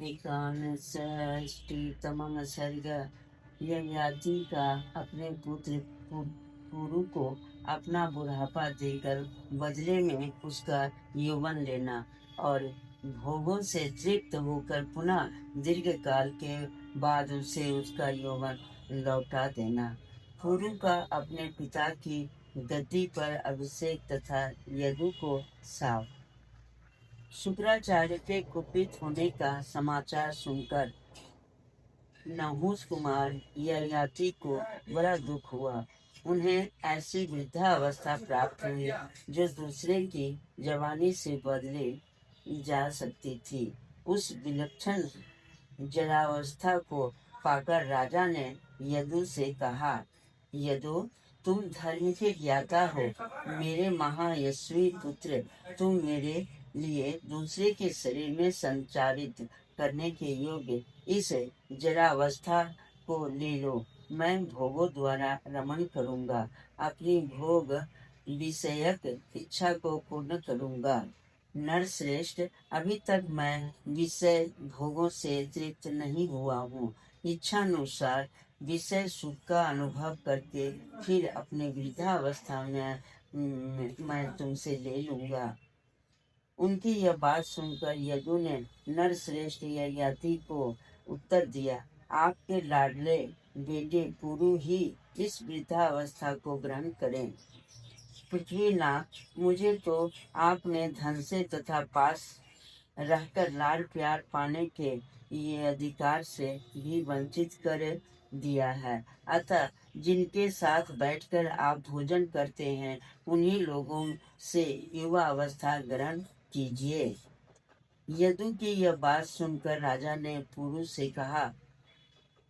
एकादशष्टितमः सर्ग। ययाति का अपने पुत्र पुरु को अपना बुढ़ापा देकर बदले में उसका यौवन लेना और भोगों से तृप्त होकर पुनः दीर्घ काल के बाद उसे उसका यौवन लौटा देना। पुरु का अपने पिता की गद्दी पर अभिषेक तथा यदु को साव। शुक्राचार्य के कुपित होने का समाचार सुनकर नहुष कुमार ययाति को बड़ा दुख हुआ। उन्हें ऐसी वृद्धावस्था प्राप्त हुई जो दूसरे की जवानी से बदले जा सकती थी। उस विलक्षण जरावस्था को पाकर राजा ने यदु से कहा, यदु, तुम धर्म के ज्ञाता हो, मेरे महायशस्वी पुत्र, तुम मेरे लिए दूसरे के शरीर में संचारित करने के योग्य इस जरावस्था को ले लो। मैं भोगों द्वारा रमण करूंगा, अपनी भोग विषयक इच्छा को पूर्ण करूंगा। नरश्रेष्ठ, अभी तक मैं विषय भोगों से तृप्त नहीं हुआ हूँ। इच्छानुसार विषय सुख का अनुभव करके फिर अपने वृद्धावस्था में मैं तुमसे ले लूंगा। उनकी यह बात सुनकर यदु ने नरश्रेष्ठ ययाति को उत्तर दिया, आपके लाडले बेटे पुरु ही इस वृद्धावस्था को ग्रहण करें। पृथ्वीनाथ, मुझे तो आपने धन से तथा पास रहकर लाल प्यार पाने के ये अधिकार से भी वंचित कर दिया है। अतः जिनके साथ बैठकर आप भोजन करते हैं उन्हीं लोगों से युवा अवस्था ग्रहण कीजिए। यदु की यह बात सुनकर राजा ने पुरु से कहा,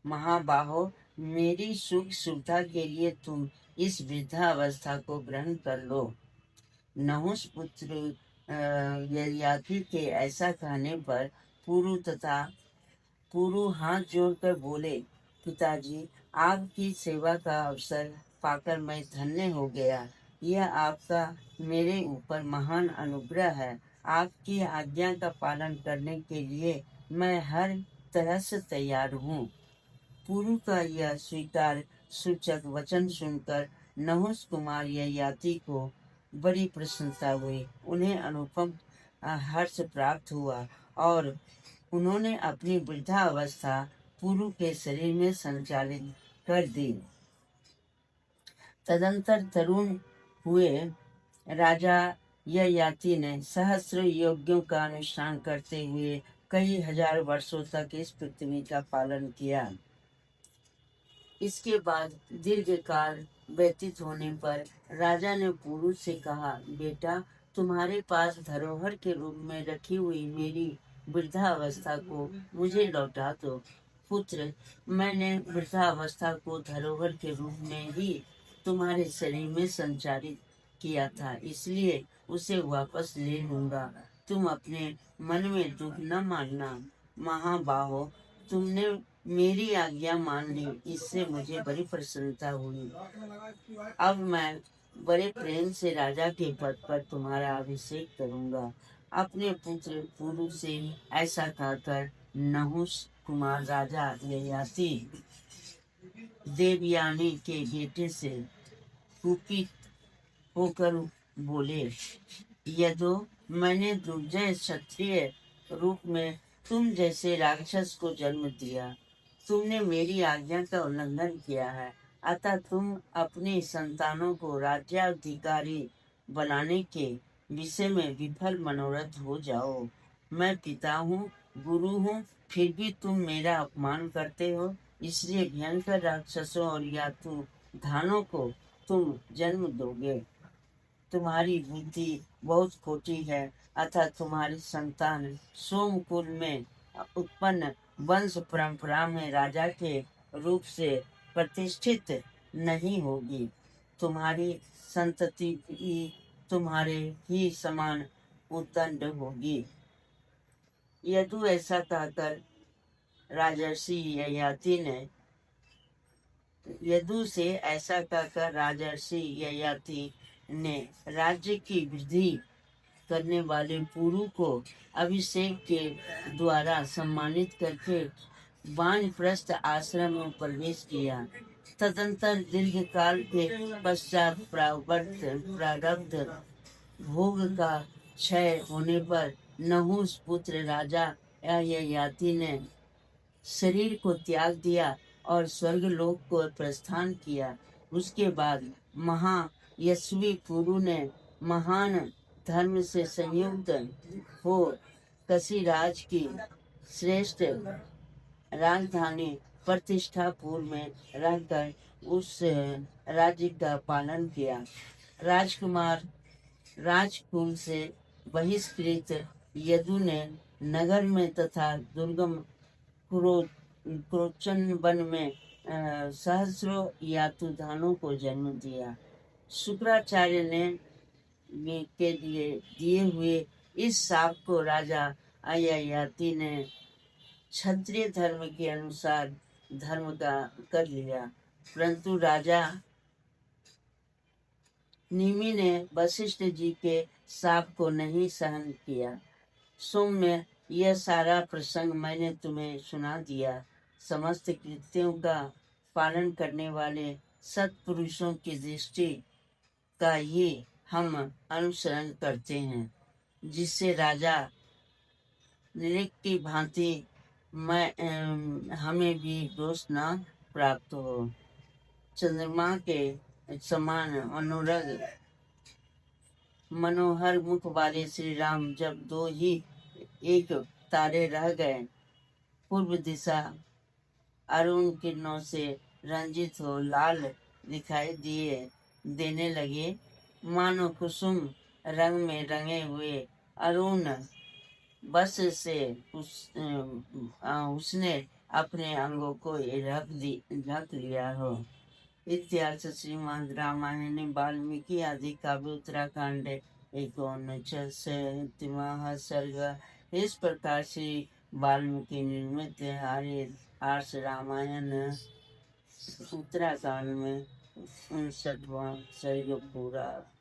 महाबाहो, मेरी सुख सुविधा के लिए तुम इस वृद्धावस्था को ग्रहण कर लो। नहुष पुत्र ययाति के ऐसा कहने पर पुरु हाथ जोड़कर बोले, पिताजी, आपकी सेवा का अवसर पाकर मैं धन्य हो गया। यह आपका मेरे ऊपर महान अनुग्रह है। आपकी आज्ञा का पालन करने के लिए मैं हर तरह से तैयार हूँ। पुरु का यह स्वीकार सूचक वचन सुनकर नहुष कुमार ययाति को बड़ी प्रसन्नता हुई। उन्हें अनुपम हर्ष प्राप्त हुआ और उन्होंने अपनी वृद्धावस्था पुरु के शरीर में संचालित कर दी। तदंतर तरुण हुए राजा ययाति ने सहस्र यज्ञों का अनुष्ठान करते हुए कई हजार वर्षों तक इस पृथ्वी का पालन किया। इसके बाद दीर्घ काल व्यतीत होने पर राजा ने पुरु से कहा, बेटा, तुम्हारे पास धरोहर के रूप में रखी हुई मेरी वृद्धावस्था को मुझे लौटा दो। पुत्र, मैंने वृद्धावस्था को धरोहर के रूप में ही तुम्हारे शरीर में संचारित किया था, इसलिए उसे वापस ले लूंगा। तुम अपने मन में दुख न मानना। महाबाहो, तुमने मेरी आज्ञा मान ली, इससे मुझे बड़ी प्रसन्नता हुई। अब मैं बड़े प्रेम से राजा के पद पर तुम्हारा अभिषेक करूंगा। अपने पुत्र पुरु से ऐसा कहकर नहुष कुमार राजा ययाति देवयानी के बेटे से कुपित होकर बोले, यदु, मैंने दुर्जय क्षत्रिय रूप में तुम जैसे राक्षस को जन्म दिया। तुमने मेरी आज्ञा का उल्लंघन किया है, अतः तुम अपने संतानों को राज्याधिकारी बनाने के विषय में विफल मनोरथ हो जाओ। मैं पिता हूँ, गुरु हूँ, फिर भी तुम मेरा अपमान करते हो। इसलिए भयंकर राक्षसों और यातुधानों को तुम जन्म दोगे। तुम्हारी बुद्धि बहुत खोटी है, अतः तुम्हारी संतान सोमकुल में उत्पन्न वंश परंपरा में राजा के रूप से प्रतिष्ठित नहीं होगी। तुम्हारी संतति तुम्हारे ही समान उद्दंड होगी। यदु ऐसा कहकर राजर्षि ययाति ने यदु से ऐसा कहकर राजर्षि ययाति ने राज्य की वृद्धि करने वाले पुरु को अभिषेक के द्वारा सम्मानित करके वानप्रस्थ आश्रम में प्रवेश किया। तदंतर दीर्घ काल के पश्चात प्रारब्ध भोग का क्षय होने पर नहुस पुत्र राजा ययाति ने शरीर को त्याग दिया और स्वर्गलोक को प्रस्थान किया। उसके बाद महायशस्वी पुरु ने महान धर्म से संयुक्त हो कशीराज की श्रेष्ठ राजधानी प्रतिष्ठापुर में रहकर उस राज्य का पालन किया। राजकुमार राजकुल से बहिष्कृत यदु ने नगर में तथा दुर्गम क्रोचन वन में सहस्रों यातुधानों को जन्म दिया। शुक्राचार्य ने के लिए दिए हुए इस शाप को राजा ययाति ने क्षत्रिय धर्म के अनुसार धर्म का कर लिया, परंतु राजा निमि ने वशिष्ठ जी के शाप को नहीं सहन किया। सौम्य, यह सारा प्रसंग मैंने तुम्हें सुना दिया। समस्त कृत्यों का पालन करने वाले सत्पुरुषों की दृष्टि का ही हम अनुसरण करते हैं, जिससे राजा नृक की भांति हमें भी दोष न प्राप्त हो। चंद्रमा के समान अनुरग मनोहर मुख वाले श्री राम जब दो ही एक तारे रह गए, पूर्व दिशा अरुण किरणों से रंजित हो लाल दिखाई देने लगे, मानो कुसुम रंग में रंगे हुए अरुण बस से उसने अपने अंगों को ढक लिया हो। इतिहास श्रीमद् रामायण वाल्मीकि आदि काव्य उत्तराखंड 49वां सर्ग। इस प्रकार से वाल्मीकि निर्मित आर्ष रामायण उत्तराखंड में 59वां सर्ग पूरा।